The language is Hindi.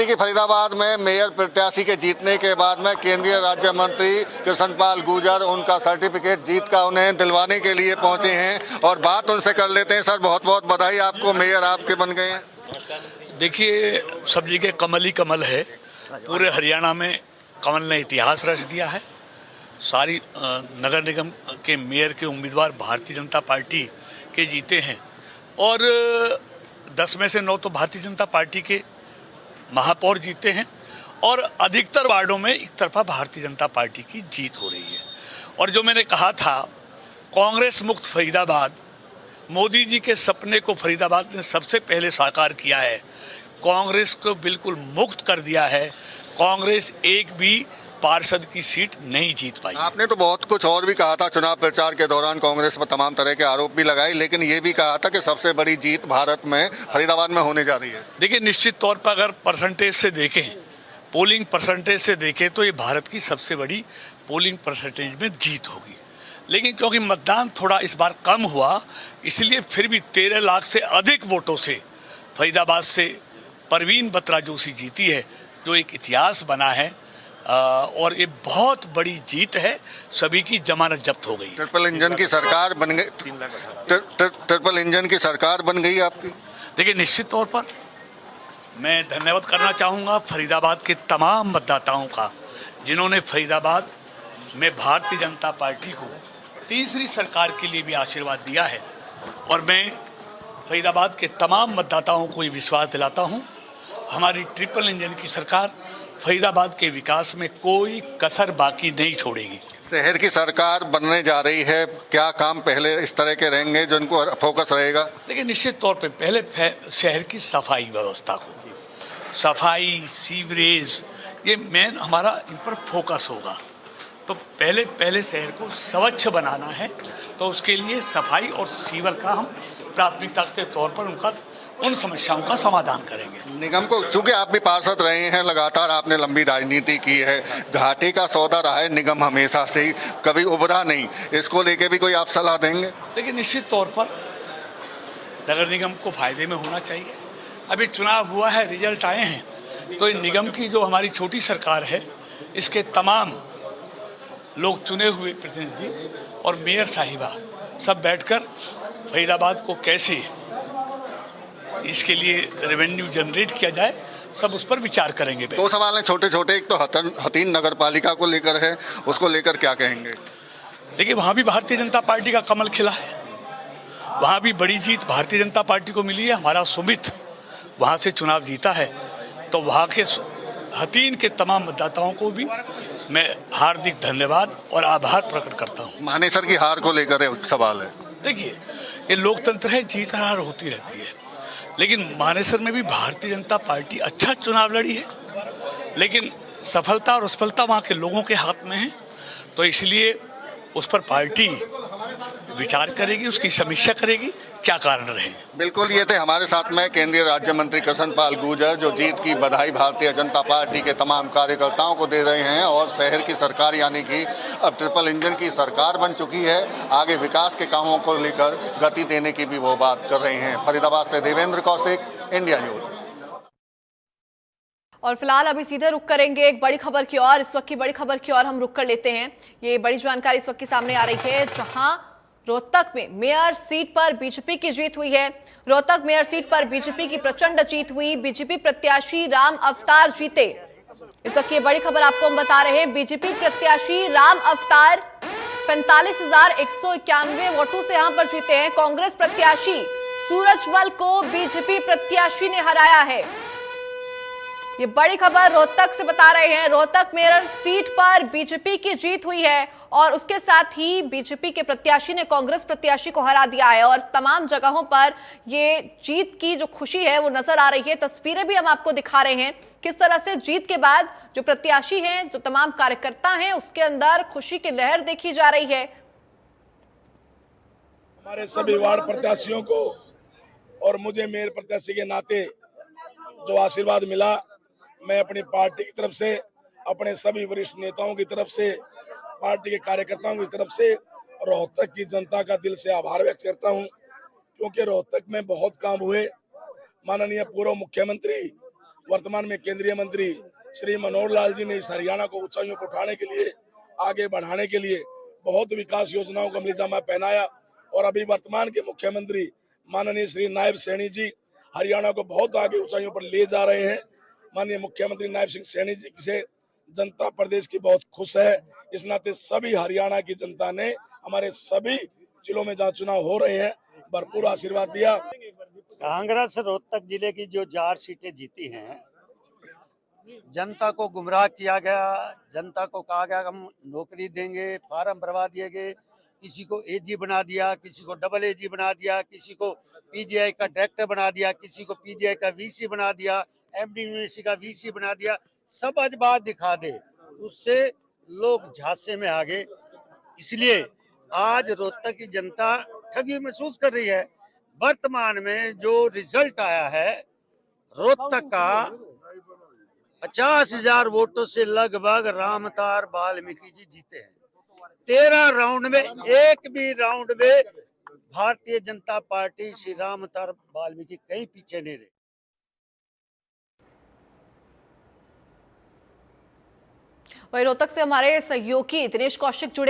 पार्टी की फरीदाबाद में मेयर प्रत्याशी के जीतने के बाद में केंद्रीय राज्य मंत्री कृष्णपाल गुर्जर उनका सर्टिफिकेट जीत का उन्हें दिलवाने के लिए पहुंचे हैं और बात उनसे कर लेते हैं। सर, बहुत बहुत बधाई आपको, मेयर आपके बन गए हैं। देखिए, सब जगह कमल ही कमल है। पूरे हरियाणा में कमल ने इतिहास रच दिया है। सारी नगर निगम के मेयर के उम्मीदवार भारतीय जनता पार्टी के जीते हैं और 10 में से 9 तो भारतीय जनता पार्टी के महापौर जीते हैं और अधिकतर वार्डों में एक तरफा भारतीय जनता पार्टी की जीत हो रही है। और जो मैंने कहा था, कांग्रेस मुक्त फरीदाबाद, मोदी जी के सपने को फरीदाबाद ने सबसे पहले साकार किया है। कांग्रेस को बिल्कुल मुक्त कर दिया है। कांग्रेस एक भी पार्षद की सीट नहीं जीत पाई। आपने तो बहुत कुछ और भी कहा था चुनाव प्रचार के दौरान, कांग्रेस पर तमाम तरह के आरोप भी लगाए, लेकिन ये भी कहा था कि सबसे बड़ी जीत भारत में फरीदाबाद में होने जा रही है। देखिए, निश्चित तौर पर अगर परसेंटेज से देखें, पोलिंग परसेंटेज से देखें तो ये भारत की सबसे बड़ी पोलिंग परसेंटेज में जीत होगी। लेकिन क्योंकि मतदान थोड़ा इस बार कम हुआ, इसलिए फिर भी 13 लाख से अधिक वोटों से फरीदाबाद से परवीन बत्रा जोशी जीती है, जो एक इतिहास बना है और ये बहुत बड़ी जीत है। सभी की जमानत जब्त हो गई। ट्रिपल इंजन की सरकार बन गई। ट्रिपल इंजन की सरकार बन गई आपकी। देखिए, निश्चित तौर पर मैं धन्यवाद करना चाहूँगा फरीदाबाद के तमाम मतदाताओं का, जिन्होंने फरीदाबाद में भारतीय जनता पार्टी को तीसरी सरकार के लिए भी आशीर्वाद दिया है। और मैं फरीदाबाद के तमाम मतदाताओं को ये विश्वास दिलाता हूँ, हमारी ट्रिपल इंजन की सरकार फरीदाबाद के विकास में कोई कसर बाकी नहीं छोड़ेगी। शहर की सरकार बनने जा रही है, क्या काम पहले इस तरह के रहेंगे जो इनको फोकस रहेगा? देखिए, निश्चित तौर पे पहले शहर की सफाई व्यवस्था को, सफाई, सीवरेज, ये मेन हमारा इन पर फोकस होगा। तो पहले शहर को स्वच्छ बनाना है, तो उसके लिए सफाई और सीवर का हम प्राथमिकता के तौर पर उन समस्याओं का समाधान करेंगे। निगम को, चूंकि आप भी पार्षद रहे हैं, लगातार आपने लंबी राजनीति की है, घाटे का सौदा रहा है निगम हमेशा से ही, कभी उभरा नहीं, इसको लेके भी कोई आप सलाह देंगे? देखिए, निश्चित तौर पर नगर निगम को फायदे में होना चाहिए। अभी चुनाव हुआ है, रिजल्ट आए हैं, तो इन निगम की जो हमारी छोटी सरकार है, इसके तमाम लोग चुने हुए प्रतिनिधि और मेयर साहिबा सब बैठकर फरीदाबाद को कैसे इसके लिए रेवेन्यू जनरेट किया जाए, सब उस पर विचार करेंगे। 2 सवाल हैं छोटे छोटे। एक तो हथीन नगर पालिका को लेकर है, उसको लेकर क्या कहेंगे? देखिए, वहाँ भी भारतीय जनता पार्टी का कमल खिला है। वहाँ भी बड़ी जीत भारतीय जनता पार्टी को मिली है। हमारा सुमित वहाँ से चुनाव जीता है, तो वहाँ के हथीन के तमाम मतदाताओं को भी मैं हार्दिक धन्यवाद और आभार प्रकट करता हूँ। मानेसर की हार को लेकर सवाल है। देखिए, ये लोकतंत्र है, जीत हार होती रहती है, लेकिन मानेसर में भी भारतीय जनता पार्टी अच्छा चुनाव लड़ी है, लेकिन सफलता और असफलता वहाँ के लोगों के हाथ में है। तो इसलिए उस पर पार्टी विचार करेगी, उसकी समीक्षा करेगी, क्या कारण रहे। बिल्कुल, ये थे हमारे साथ में केंद्रीय राज्य मंत्री कृष्णपाल गुर्जर, जो जीत की बधाई भारतीय जनता पार्टी के तमाम कार्यकर्ताओं को दे रहे हैं और शहर की सरकार यानी कि अब ट्रिपल इंजन की सरकार बन चुकी है, आगे विकास के कामों को लेकर गति देने की भी वो बात कर रहे हैं। फरीदाबाद से देवेंद्र कौशिक, इंडिया न्यूज। और फिलहाल अभी सीधे रुक करेंगे एक बड़ी खबर की ओर। इस वक्त की बड़ी खबर की ओर हम रुक कर लेते हैं। ये बड़ी जानकारी इस वक्त की सामने आ रही है, जहां रोहतक में मेयर सीट पर बीजेपी की जीत हुई है। रोहतक मेयर सीट पर बीजेपी की प्रचंड जीत हुई। बीजेपी प्रत्याशी राम अवतार जीते। इस वक्त ये बड़ी खबर आपको हम बता रहे हैं। बीजेपी प्रत्याशी राम अवतार 45,191 वोटों से यहां पर जीते हैं। कांग्रेस प्रत्याशी सूरजमल को बीजेपी प्रत्याशी ने हराया है। ये बड़ी खबर रोहतक से बता रहे हैं। रोहतक मेयर सीट पर बीजेपी की जीत हुई है और उसके साथ ही बीजेपी के प्रत्याशी ने कांग्रेस प्रत्याशी को हरा दिया है और तमाम जगहों पर ये जीत की जो खुशी है वो नजर आ रही है। तस्वीरें भी हम आपको दिखा रहे हैं किस तरह से जीत के बाद जो प्रत्याशी हैं, जो तमाम कार्यकर्ता हैं, उसके अंदर खुशी की लहर देखी जा रही है। हमारे सभी वार्ड प्रत्याशियों को और मुझे मेयर प्रत्याशी के नाते जो आशीर्वाद मिला, मैं अपनी पार्टी की तरफ से, अपने सभी वरिष्ठ नेताओं की तरफ से, पार्टी के कार्यकर्ताओं की तरफ से रोहतक की जनता का दिल से आभार व्यक्त करता हूं, क्योंकि रोहतक में बहुत काम हुए। माननीय पूर्व मुख्यमंत्री वर्तमान में केंद्रीय मंत्री श्री मनोहर लाल जी ने इस हरियाणा को ऊंचाइयों पर उठाने के लिए, आगे बढ़ाने के लिए बहुत विकास योजनाओं को अमलीजामा पहनाया। और अभी वर्तमान के मुख्यमंत्री माननीय श्री नायब सैनी जी हरियाणा को बहुत आगे ऊंचाइयों पर ले जा रहे हैं। माननीय मुख्यमंत्री नायब सिंह सैनी जी से जनता प्रदेश की बहुत खुश है। इस नाते सभी हरियाणा की जनता ने हमारे सभी जिलों में जहाँ चुनाव हो रहे हैं भरपूर आशीर्वाद दिया। कांग्रेस रोहतक जिले की जो 4 सीटें जीती हैं, जनता को गुमराह किया गया, जनता को कहा गया हम नौकरी देंगे, फार्म भरवा दिए गए, किसी को एजी बना दिया, किसी को डबल एजी बना दिया, किसी को पीजीआई का डायरेक्टर बना दिया, किसी को पीजीआई का वीसी बना दिया, एमडी यूनिवर्सिटी का वीसी बना दिया। सब आज बात दिखा दे, उससे लोग झांसे में आ गए। इसलिए आज रोहतक की जनता ठगी महसूस कर रही है। वर्तमान में जो रिजल्ट आया है, रोहतक का 50,000 वोटों से लगभग रामतार वाल्मीकि जी जीते हैं। 13 राउंड में एक भी राउंड में भारतीय जनता पार्टी श्री रामतार वाल्मीकि कहीं पीछे नहीं रहे। वहीं रोहतक से हमारे सहयोगी दिनेश कौशिक जुड़े